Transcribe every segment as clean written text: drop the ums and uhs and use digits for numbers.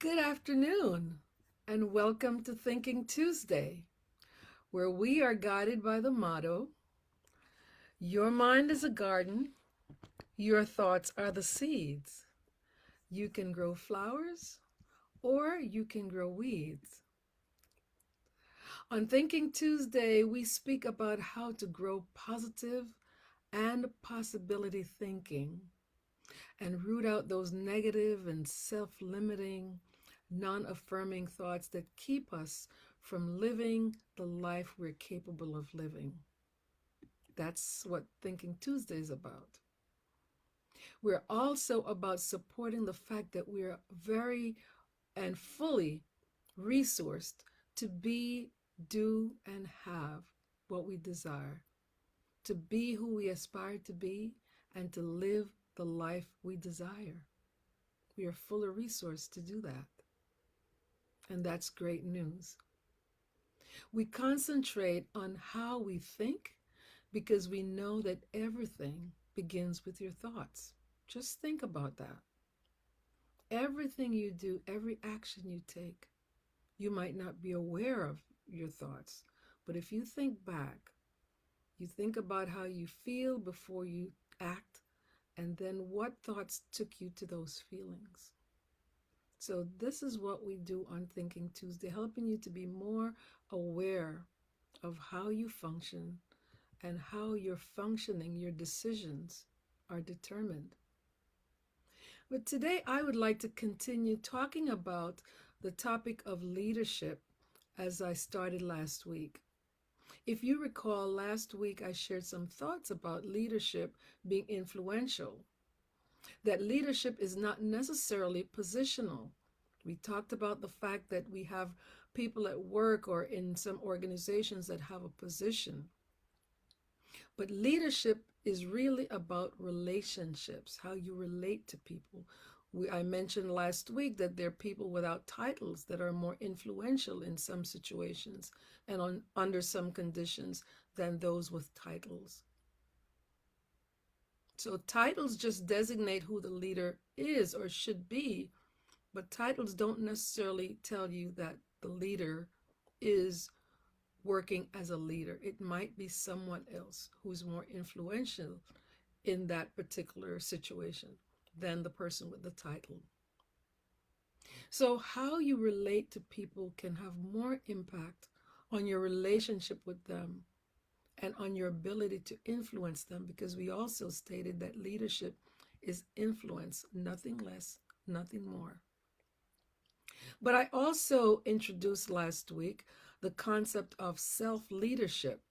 Good afternoon, and welcome to Thinking Tuesday, where we are guided by the motto Your mind is a garden, your thoughts are the seeds. You can grow flowers or you can grow weeds. On Thinking Tuesday, we speak about how to grow positive and possibility thinking and root out those negative and self limiting, non affirming thoughts that keep us from living the life we're capable of living. That's what Thinking Tuesday is about. We're also about supporting the fact that we're very and fully resourced to be, do, and have what we desire, to be who we aspire to be, and to live the life we desire. We are fully resourced to do that. And that's great news. We concentrate on how we think because we know that everything begins with your thoughts. Just think about that. Everything you do, every action you take, you might not be aware of your thoughts. But if you think back, you think about how you feel before you act, and then what thoughts took you to those feelings. So, this is what we do on Thinking Tuesday, helping you to be more aware of how you function and how your functioning, your decisions are determined. But today I would like to continue talking about the topic of leadership as I started last week. If you recall, last week I shared some thoughts about leadership being influential, that leadership is not necessarily positional. We talked about the fact that we have people at work or in some organizations that have a position. But leadership is really about relationships, how you relate to people. I mentioned last week that there are people without titles that are more influential in some situations and under some conditions than those with titles. So titles just designate who the leader is or should be, but titles don't necessarily tell you that the leader is working as a leader. It might be someone else who's more influential in that particular situation than the person with the title. So, how you relate to people can have more impact on your relationship with them and on your ability to influence them, because we also stated that leadership is influence, nothing less, nothing more. But I also introduced last week the concept of self leadership,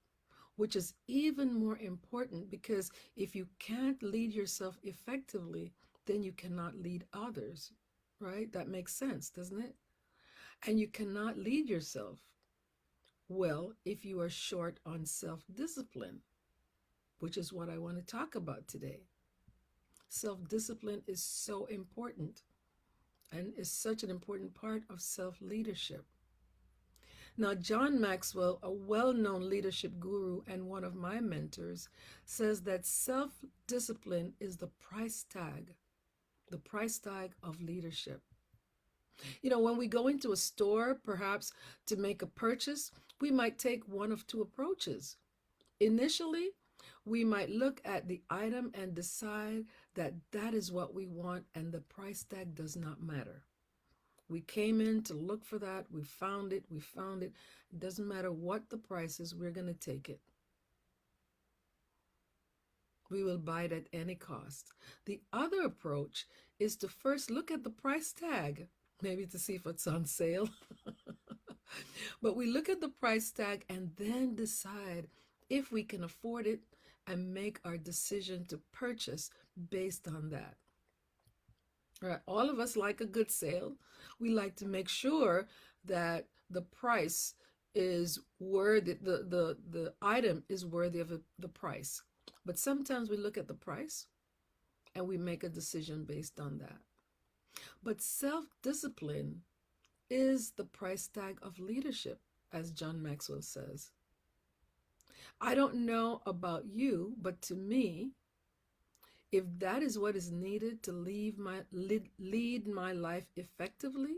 which is even more important because if you can't lead yourself effectively, then you cannot lead others, right? That makes sense, doesn't it? And you cannot lead yourself well if you are short on self discipline, which is what I want to talk about today. Self discipline is so important and is such an important part of self leadership. Now, John Maxwell, a well known leadership guru and one of my mentors, says that self discipline is the price tag of leadership. You know, when we go into a store, perhaps to make a purchase, we might take one of two approaches. Initially, we might look at the item and decide that that is what we want and the price tag does not matter. We came in to look for that. We found it. It doesn't matter what the price is, we're going to take it. We will buy it at any cost. The other approach is to first look at the price tag, maybe to see if it's on sale. But we look at the price tag and then decide if we can afford it and make our decision to purchase based on that. Right. All of us like a good sale. We like to make sure that the price is worthy, the item is worthy of the price. But sometimes we look at the price and we make a decision based on that. But self-discipline is the price tag of leadership, as John Maxwell says. I don't know about you, but to me, if that is what is needed to lead my life effectively,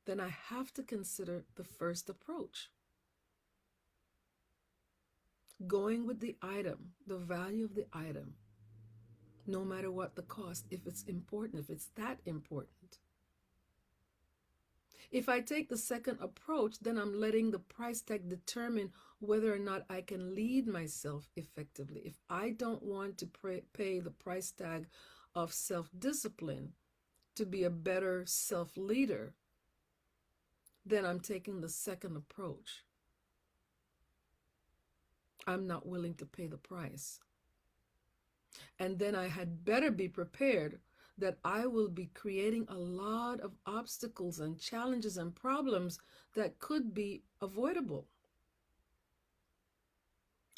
then I have to consider the first approach. Going with the item, the value of the item, no matter what the cost, if it's important, if it's that important. If I take the second approach, then I'm letting the price tag determine whether or not I can lead myself effectively. If I don't want to pay the price tag of self-discipline to be a better self-leader, then I'm taking the second approach. I'm not willing to pay the price. And then I had better be prepared that I will be creating a lot of obstacles and challenges and problems that could be avoidable.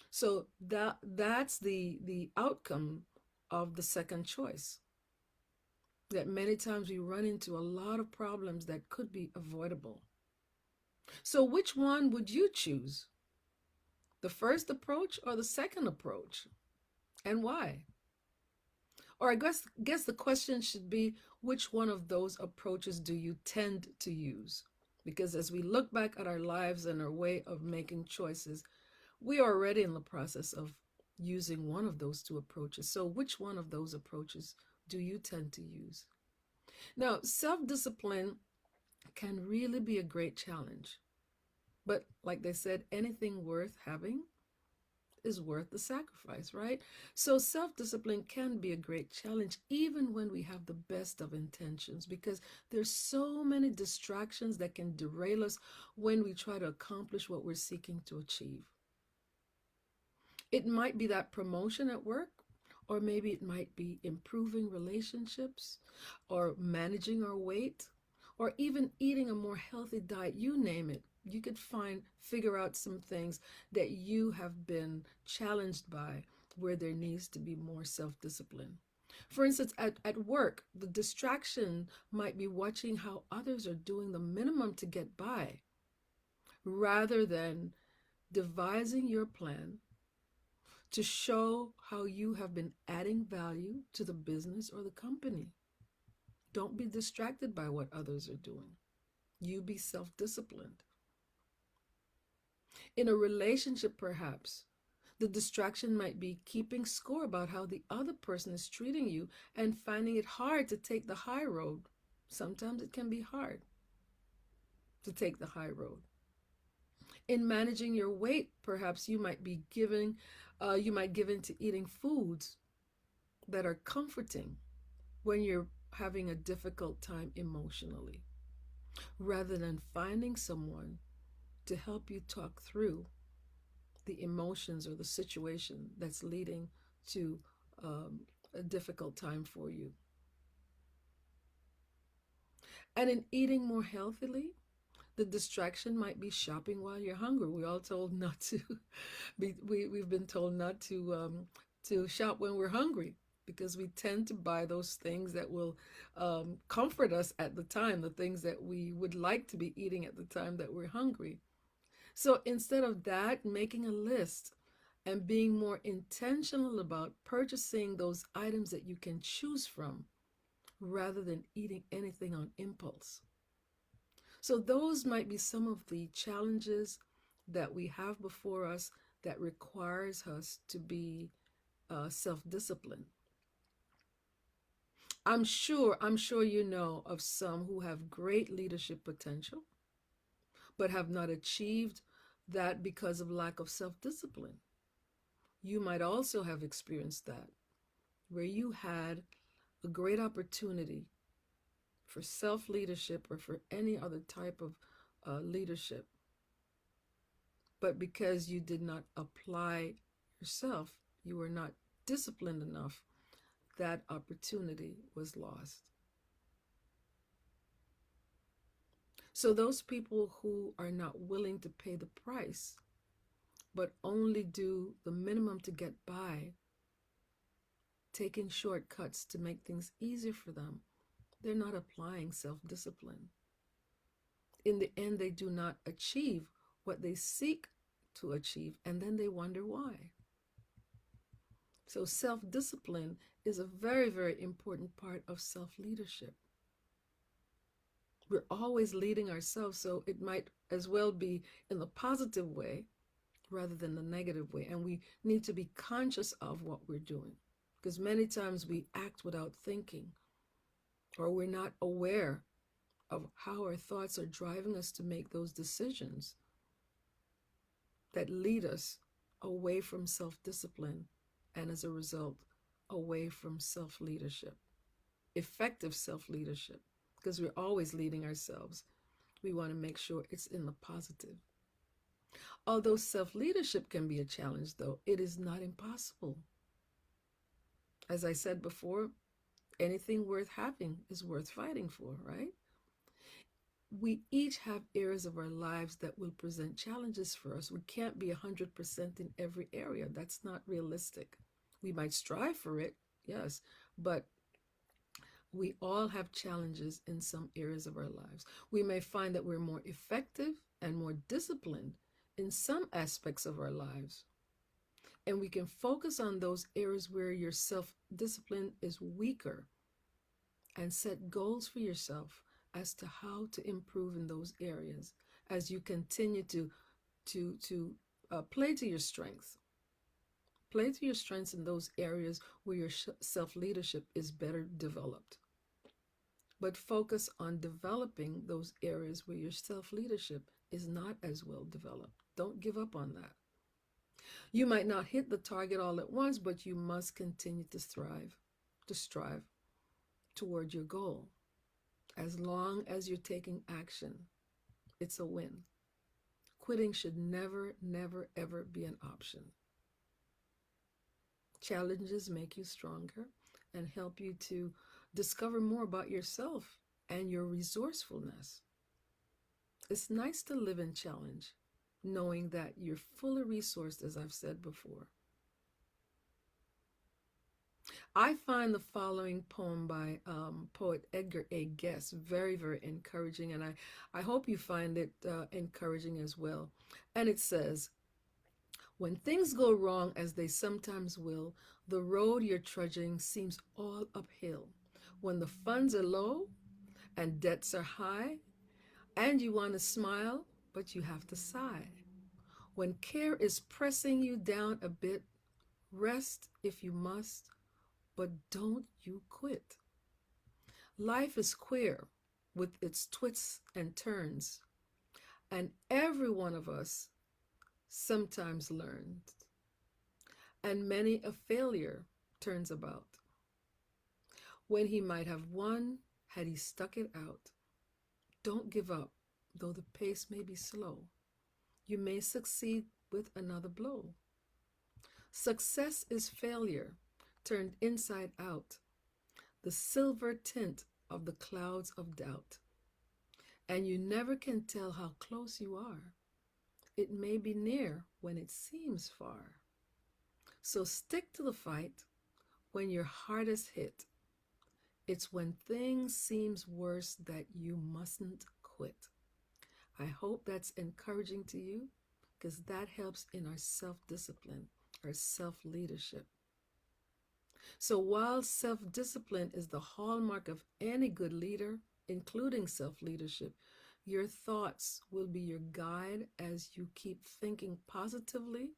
So that's the outcome of the second choice. That many times we run into a lot of problems that could be avoidable. So which one would you choose? The first approach or the second approach? And why? Or I guess the question should be, which one of those approaches do you tend to use? Because as we look back at our lives and our way of making choices, we are already in the process of using one of those two approaches. So which one of those approaches do you tend to use? Now, self-discipline can really be a great challenge. But like they said, anything worth having is worth the sacrifice, right? So self-discipline can be a great challenge even when we have the best of intentions, because there's so many distractions that can derail us when we try to accomplish what we're seeking to achieve. It might be that promotion at work, or maybe it might be improving relationships, or managing our weight, or even eating a more healthy diet. You name it. You could figure out some things that you have been challenged by where there needs to be more self-discipline. For instance, at work, the distraction might be watching how others are doing the minimum to get by, rather than devising your plan to show how you have been adding value to the business or the company. Don't be distracted by what others are doing. You be self-disciplined. In a relationship, perhaps, the distraction might be keeping score about how the other person is treating you and finding it hard to take the high road. Sometimes it can be hard to take the high road. In managing your weight, perhaps you might give in to eating foods that are comforting when you're having a difficult time emotionally, rather than finding someone to help you talk through the emotions or the situation that's leading to a difficult time for you. And in eating more healthily, the distraction might be shopping while you're hungry. We're all told not to. We've been told not to shop when we're hungry, because we tend to buy those things that will comfort us at the time, the things that we would like to be eating at the time that we're hungry. So instead of that, making a list and being more intentional about purchasing those items that you can choose from, rather than eating anything on impulse. So those might be some of the challenges that we have before us that requires us to be self-disciplined. I'm sure you know of some who have great leadership potential, but have not achieved that because of lack of self-discipline. You might also have experienced that, where you had a great opportunity for self-leadership or for any other type of leadership, but because you did not apply yourself, you were not disciplined enough, that opportunity was lost. So those people who are not willing to pay the price, but only do the minimum to get by, taking shortcuts to make things easier for them, they're not applying self-discipline. In the end, they do not achieve what they seek to achieve, and then they wonder why. So self-discipline is a very, very important part of self-leadership. We're always leading ourselves, so it might as well be in the positive way rather than the negative way. And we need to be conscious of what we're doing, because many times we act without thinking, or we're not aware of how our thoughts are driving us to make those decisions that lead us away from self-discipline, and as a result, away from self-leadership, effective self-leadership, because we're always leading ourselves. We want to make sure it's in the positive. Although self-leadership can be a challenge, though, it is not impossible. As I said before, anything worth having is worth fighting for, right? We each have areas of our lives that will present challenges for us. We can't be 100% in every area. That's not realistic. We might strive for it, yes, but we all have challenges in some areas of our lives. We may find that we're more effective and more disciplined in some aspects of our lives. And we can focus on those areas where your self-discipline is weaker and set goals for yourself as to how to improve in those areas as you continue to play to your strengths. Play to your strengths in those areas where your self-leadership is better developed. But focus on developing those areas where your self-leadership is not as well developed. Don't give up on that. You might not hit the target all at once, but you must continue to strive toward your goal. As long as you're taking action, it's a win. Quitting should never, never, ever be an option. Challenges make you stronger and help you to discover more about yourself and your resourcefulness. It's nice to live in challenge, knowing that you're fully resourced, as I've said before. I find the following poem by poet Edgar A. Guest very, very encouraging, and I hope you find it encouraging as well. And it says, "When things go wrong, as they sometimes will, the road you're trudging seems all uphill. When the funds are low and debts are high, and you want to smile, but you have to sigh. When care is pressing you down a bit, rest if you must, but don't you quit. Life is queer with its twists and turns, and every one of us sometimes learns, and many a failure turns about. When he might have won, had he stuck it out. Don't give up, though the pace may be slow. You may succeed with another blow. Success is failure turned inside out, the silver tint of the clouds of doubt. And you never can tell how close you are. It may be near when it seems far. So stick to the fight when your heart is hit. It's when things seems worse that you mustn't quit." I hope that's encouraging to you, because that helps in our self-discipline, our self-leadership. So while self-discipline is the hallmark of any good leader, including self-leadership, your thoughts will be your guide as you keep thinking positively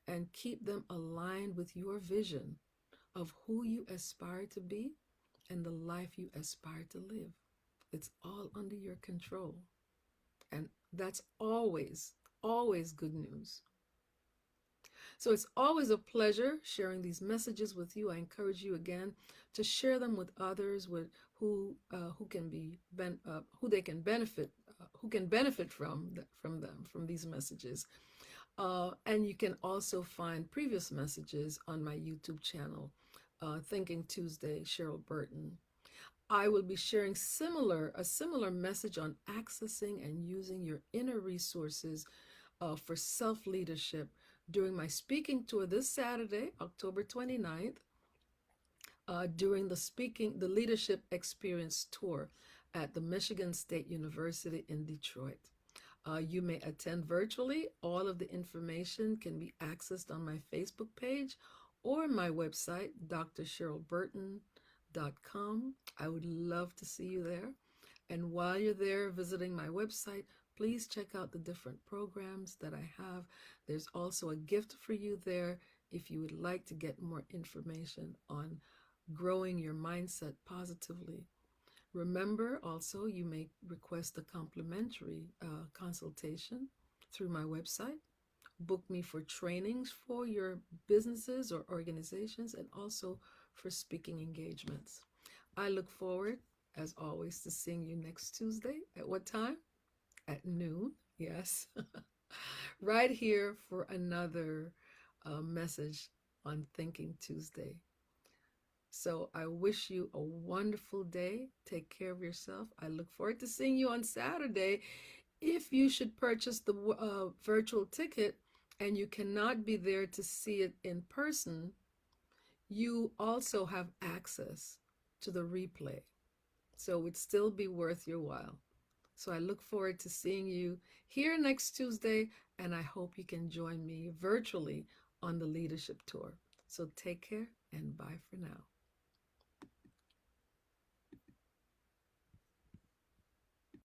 and keep them aligned with your vision of who you aspire to be and the life you aspire to live. It's all under your control. And that's always, always good news. So it's always a pleasure sharing these messages with you. I encourage you again to share them with others who can benefit from these messages. And you can also find previous messages on my YouTube channel, Thinking Tuesday, Cheryl Burton. I will be sharing a similar message on accessing and using your inner resources for self-leadership during my speaking tour this Saturday, October 29th, during the Leadership Experience Tour at the Michigan State University in Detroit. You may attend virtually. All of the information can be accessed on my Facebook page or my website, drcherylburton.com. I would love to see you there. And while you're there visiting my website, please check out the different programs that I have. There's also a gift for you there if you would like to get more information on growing your mindset positively. Remember also, you may request a complimentary consultation through my website. Book me for trainings for your businesses or organizations and also for speaking engagements. I look forward, as always, to seeing you next Tuesday. At what time? At noon, yes. Right here for another message on Thinking Tuesday. So I wish you a wonderful day. Take care of yourself. I look forward to seeing you on Saturday. If you should purchase the virtual ticket and you cannot be there to see it in person, you also have access to the replay. So it would still be worth your while. So I look forward to seeing you here next Tuesday, and I hope you can join me virtually on the leadership tour. So take care and bye for now.